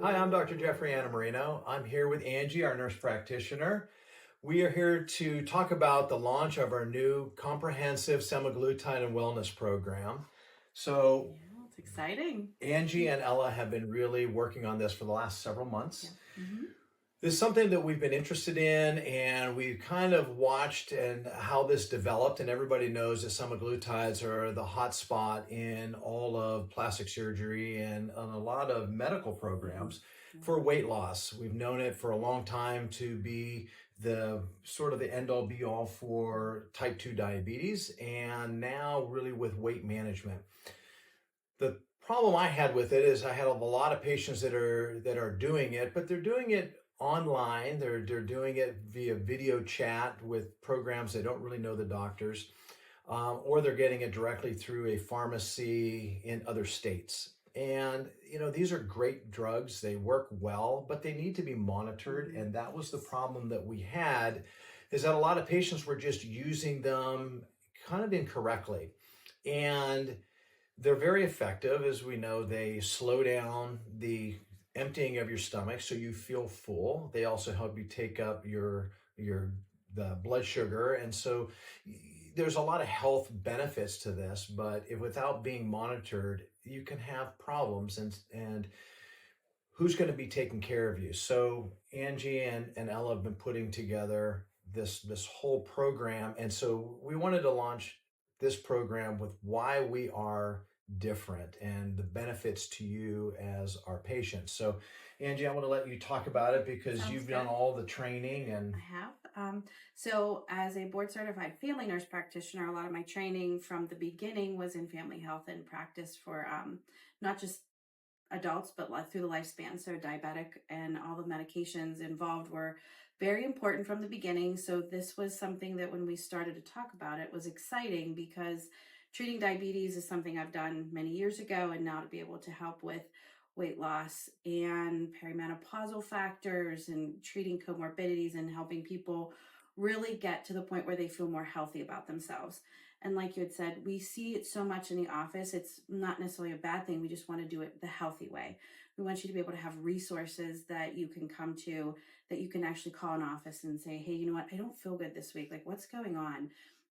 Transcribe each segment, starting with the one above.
Hi, I'm Dr. Jeffrey Antimarino. I'm here with Angie, our nurse practitioner. We are here to talk about the launch of our new comprehensive semaglutide and wellness program. So, Yeah, it's exciting. Angie and Ella have been really working on this for the last several months. Yeah. hmm This is something that we've been interested in, and we've kind of watched and how this developed. And everybody knows that semaglutides are the hot spot in all of plastic surgery and on a lot of medical hmm programs Yeah. for weight loss. We've known it for a long time to be the sort of the end all be all for type 2 diabetes, and now really with weight management. The problem I had with it is I had a lot of patients that are doing it, but they're doing it online. They're doing it via video chat with programs. They don't really know the doctors, or they're getting it directly through a pharmacy in other states. And these are great drugs. They work well, but they need to be monitored. And that was the Yes. problem that we had, is that a lot of patients were just using them kind of incorrectly. And they're very effective. As we know, they slow down the emptying of your stomach so you feel full. They also help you take up your the blood sugar. And so there's a lot of health benefits to this, but if without being monitored, you can have problems. And who's going to be taking care of you? So Angie and Ella have been putting together this whole program. And so we wanted to launch this program with why we are different and the benefits to you as our patients. So Angie, I want to let you talk about it because Sounds you've done good. all the training and I have. So, as a board certified family nurse practitioner, a lot of my training from the beginning was in family health and practice for not just adults, but through the lifespan. So, diabetic and all the medications involved were very important from the beginning. So, this was something that when we started to talk about it was exciting because treating diabetes is something I've done many years ago, and now to be able to help with weight loss and perimenopausal factors and treating comorbidities and helping people really get to the point where they feel more healthy about themselves. And like you had said, we see it so much in the office. It's not necessarily a bad thing. We just want to do it the healthy way. We want you to be able to have resources that you can come to, that you can actually call an office and say, hey, you know what? I don't feel good this week. Like, what's going on?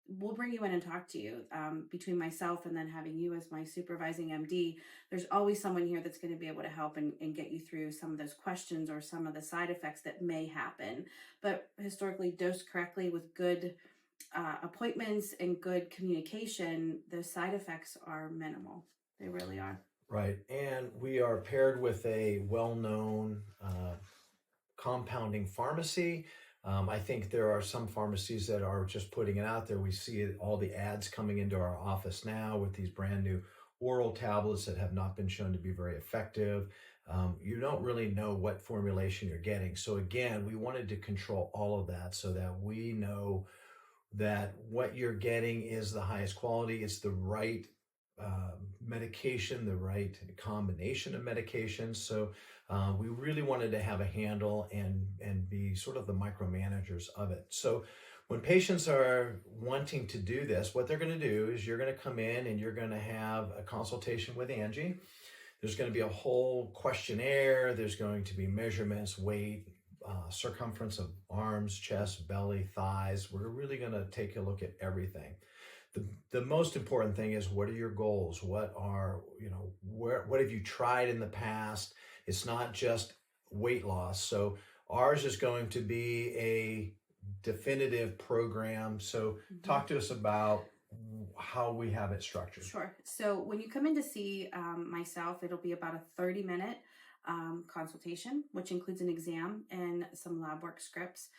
We'll bring you in and talk to you. Between myself and then having you as my supervising MD, there's always someone here that's going to be able to help and get you through some of those questions or some of the side effects that may happen. But historically, dosed correctly with good appointments and good communication, the side effects are minimal. They really are. right. And we are paired with a well-known compounding pharmacy. I think there are some pharmacies that are just putting it out there. We see it, all the ads coming into our office now with these brand new oral tablets that have not been shown to be very effective. You don't really know what formulation you're getting. So again, we wanted to control all of that so that we know that what you're getting is the highest quality. It's the right medication, the right combination of medications. So we really wanted to have a handle and be sort of the micromanagers of it. So when patients are wanting to do this, what they're going to do is you're going to come in and you're going to have a consultation with Angie. There's going to be a whole questionnaire. There's going to be measurements, weight, circumference of arms, chest, belly, thighs. We're really going to take a look at everything. The most important thing is, what are your goals? What are, what have you tried in the past? It's not just weight loss. So ours is going to be a definitive program. So Mhm. talk to us about how we have it structured. Sure. So when you come in to see myself, it'll be about a 30-minute consultation, which includes an exam and some lab work scripts.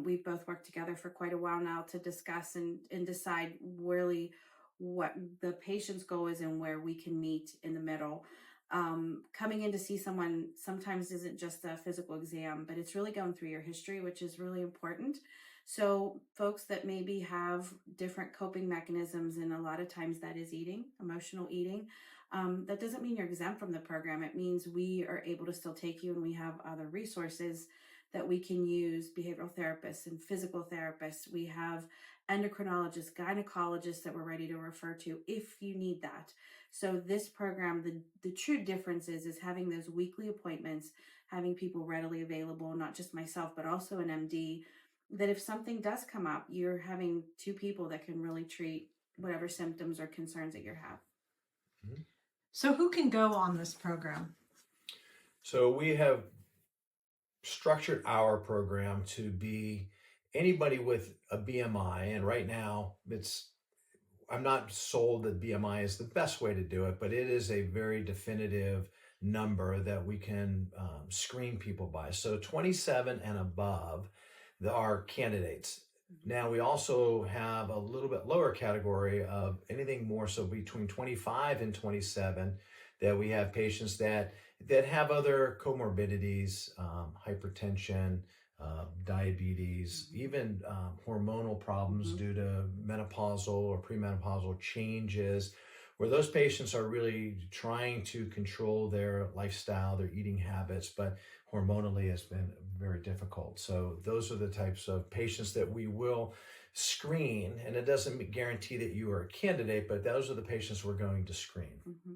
We've both worked together for quite a while now to discuss and decide really what the patient's goal is and where we can meet in the middle. Coming in to see someone sometimes isn't just a physical exam, but it's really going through your history, which is really important. So, folks that maybe have different coping mechanisms, and a lot of times that is eating, emotional eating, that doesn't mean you're exempt from the program. It means we are able to still take you, and we have other resources that we can use, behavioral therapists and physical therapists. We have endocrinologists, gynecologists that we're ready to refer to if you need that. So this program, the true difference is having those weekly appointments, having people readily available, not just myself, but also an MD, that if something does come up, you're having two people that can really treat whatever symptoms or concerns that you have. Mhm. So who can go on this program? So we have structured our program to be anybody with a BMI, and right now I'm not sold that BMI is the best way to do it, but it is a very definitive number that we can screen people by. So 27 and above are candidates. Now we also have a little bit lower category of anything more so between 25 and 27 that we have patients that have other comorbidities, hypertension, diabetes, even hormonal problems due to menopausal or premenopausal changes, where those patients are really trying to control their lifestyle, their eating habits, but hormonally has been very difficult. So those are the types of patients that we will screen, and it doesn't guarantee that you are a candidate, but those are the patients we're going to screen. Mm-hmm.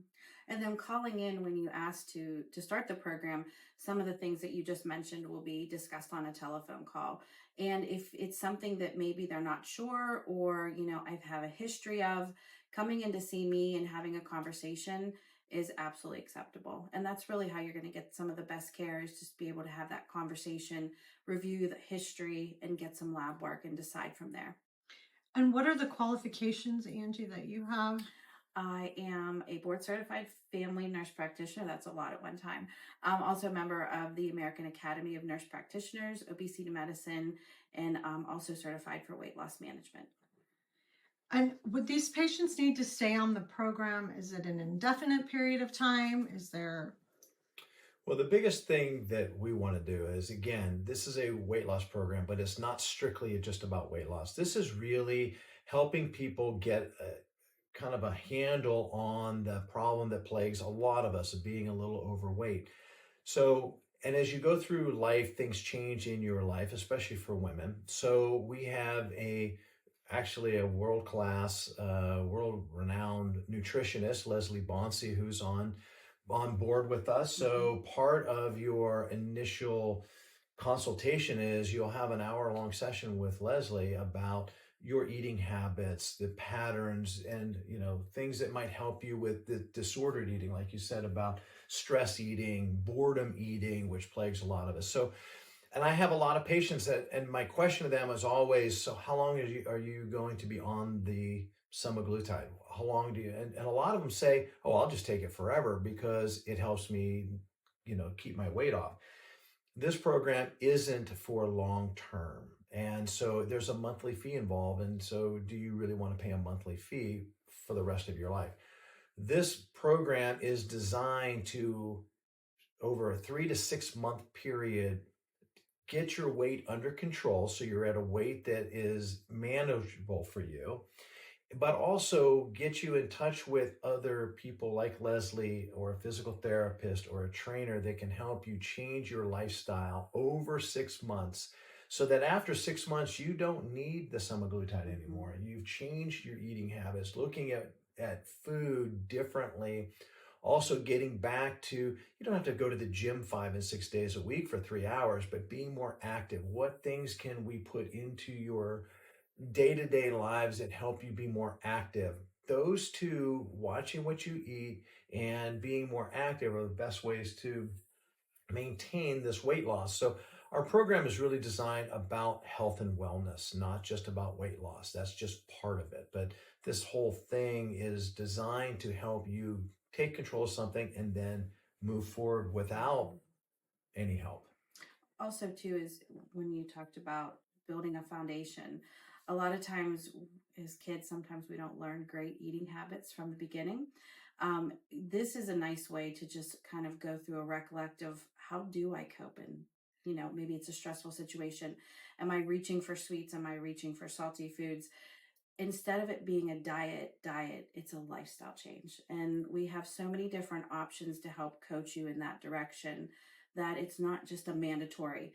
And then calling in when you ask to start the program, some of the things that you just mentioned will be discussed on a telephone call. And if it's something that maybe they're not sure, or I have a history of, coming in to see me and having a conversation is absolutely acceptable. And that's really how you're going to get some of the best care, is just be able to have that conversation, review the history, and get some lab work and decide from there. And what are the qualifications, Angie, that you have? I am a board certified family nurse practitioner. That's a lot at one time. I'm also a member of the American Academy of Nurse Practitioners, obesity medicine, and also certified for weight loss management. And would these patients need to stay on the program? Is it an indefinite period of time? Is there... Well, the biggest thing that we want to do is, again, this is a weight loss program, but it's not strictly just about weight loss. This is really helping people get kind of a handle on the problem that plagues a lot of us of being a little overweight. So, and as you go through life, things change in your life, especially for women. So we have actually a world-class, world-renowned nutritionist, Leslie Bonsi, who's on board with us. So part of your initial consultation is you'll have an hour-long session with Leslie about your eating habits, the patterns, and things that might help you with the disordered eating, like you said, about stress eating, boredom eating, which plagues a lot of us. So, and I have a lot of patients and my question to them is always, so how long are you going to be on the semaglutide? How long do you, and a lot of them say, oh, I'll just take it forever because it helps me, keep my weight off. This program isn't for long term. And so there's a monthly fee involved. And so do you really want to pay a monthly fee for the rest of your life? This program is designed to, over a 3 to 6 month period, get your weight under control so you're at a weight that is manageable for you, but also get you in touch with other people like Leslie or a physical therapist or a trainer that can help you change your lifestyle over 6 months, so that after 6 months, you don't need the semaglutide anymore. You've changed your eating habits, looking at food differently. Also getting back to, you don't have to go to the gym 5 and 6 days a week for 3 hours, but being more active. What things can we put into your day-to-day lives that help you be more active? Those two, watching what you eat and being more active, are the best ways to maintain this weight loss. So our program is really designed about health and wellness, not just about weight loss. That's just part of it. But this whole thing is designed to help you take control of something and then move forward without any help. Also, too, is when you talked about building a foundation, a lot of times as kids, sometimes we don't learn great eating habits from the beginning. This is a nice way to just kind of go through a recollect of, how do I cope in, maybe it's a stressful situation. Am I reaching for sweets? Am I reaching for salty foods? Instead of it being a diet, it's a lifestyle change. And we have so many different options to help coach you in that direction, that it's not just a mandatory.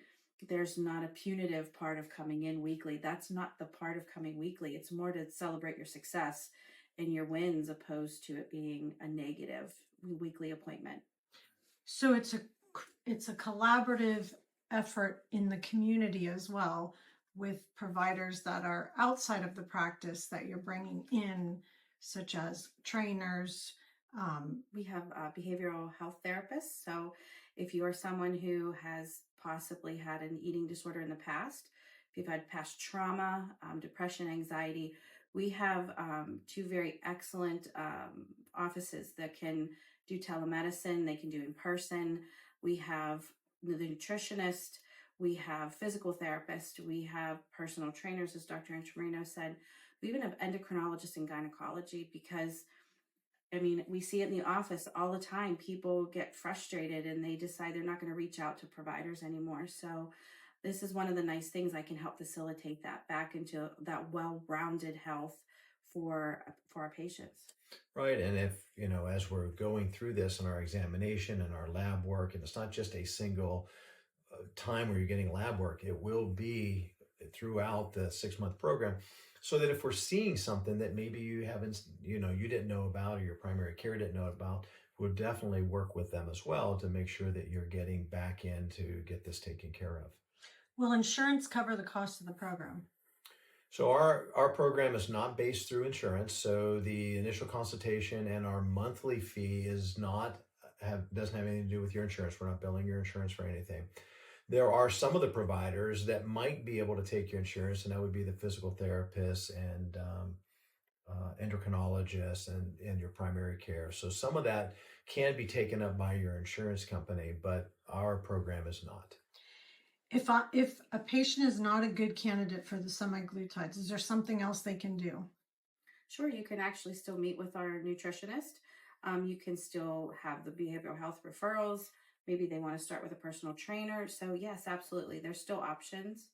there's not a punitive part of coming in weekly. That's not the part of coming weekly. It's more to celebrate your success and your wins, opposed to it being a negative weekly appointment. So it's a collaborative effort in the community as well, with providers that are outside of the practice that you're bringing in, such as trainers. We have behavioral health therapists. So if you are someone who has possibly had an eating disorder in the past, if you've had past trauma, depression, anxiety, we have two very excellent offices that can do telemedicine. They can do in person. We have the nutritionist. We have physical therapists. We have personal trainers, as Dr. Antimarino said. We even have endocrinologists and gynecology, because I mean, we see it in the office all the time. People get frustrated and they decide they're not going to reach out to providers anymore. So this is one of the nice things. I can help facilitate that back into that well-rounded health for our patients. Right. And if, as we're going through this in our examination and our lab work, and it's not just a single time where you're getting lab work, it will be throughout the 6-month program. So that if we're seeing something that maybe you haven't, you didn't know about, or your primary care didn't know about, we'll definitely work with them as well to make sure that you're getting back in to get this taken care of. Will insurance cover the cost of the program? So our program is not based through insurance. So the initial consultation and our monthly fee doesn't have anything to do with your insurance. We're not billing your insurance for anything. There are some of the providers that might be able to take your insurance, and that would be the physical therapists and endocrinologists and your primary care. So some of that can be taken up by your insurance company, but our program is not. If a patient is not a good candidate for the semaglutides, is there something else they can do? Sure, you can actually still meet with our nutritionist. You can still have the behavioral health referrals. Maybe they want to start with a personal trainer. So yes, absolutely. There's still options.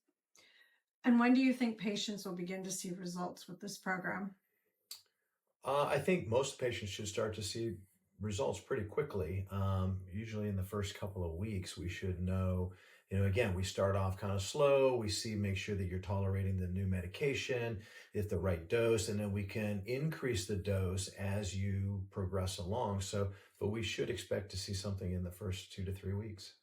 And when do you think patients will begin to see results with this program? I think most patients should start to see results pretty quickly. Usually in the first couple of weeks, we should know, again, we start off kind of slow. We make sure that you're tolerating the new medication at the right dose, and then we can increase the dose as you progress along. But we should expect to see something in the first 2 to 3 weeks.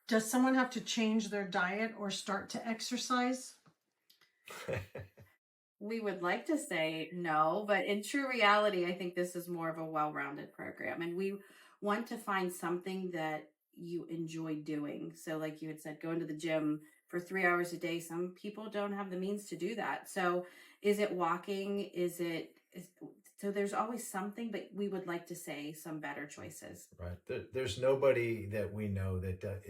Does someone have to change their diet or start to exercise? We would like to say no, but in true reality, I think this is more of a well-rounded program, and we want to find something that you enjoy doing. So like you had said, going to the gym for 3 hours a day. Some people don't have the means to do that. So is it walking? So there's always something, but we would like to say some better choices. Right. There's nobody that we know that,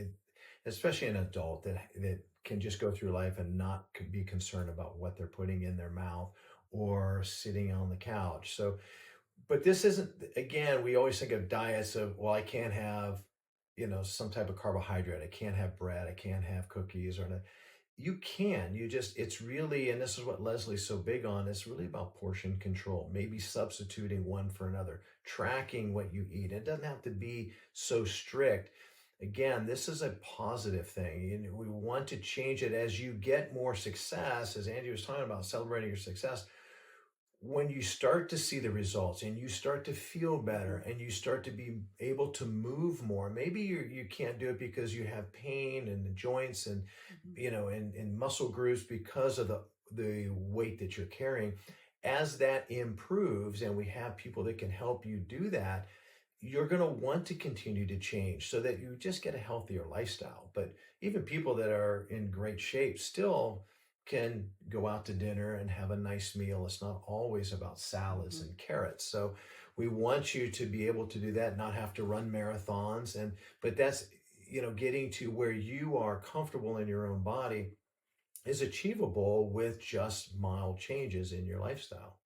especially an adult, that can just go through life and not be concerned about what they're putting in their mouth or sitting on the couch. So, but this isn't, again, we always think of diets of, well, I can't have, some type of carbohydrate. I can't have bread. I can't have cookies you can, it's really, and this is what Leslie's so big on, it's really about portion control, maybe substituting one for another, tracking what you eat. It doesn't have to be so strict. Again, this is a positive thing. We want to change it as you get more success, as Angie was talking about, celebrating your success. When you start to see the results and you start to feel better and you start to be able to move more, maybe you can't do it because you have pain in the joints and, in muscle groups because of the weight that you're carrying. As that improves and we have people that can help you do that, you're going to want to continue to change so that you just get a healthier lifestyle. But even people that are in great shape still can go out to dinner and have a nice meal. It's not always about salads and carrots. So we want you to be able to do that, not have to run marathons. But that's, getting to where you are comfortable in your own body is achievable with just mild changes in your lifestyle.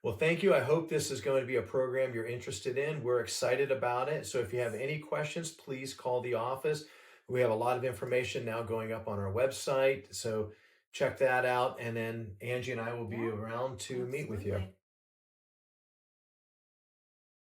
Well, thank you. I hope this is going to be a program you're interested in. We're excited about it. So if you have any questions, please call the office. We have a lot of information now going up on our website. So check that out. And then Angie and I will be around to meet with you.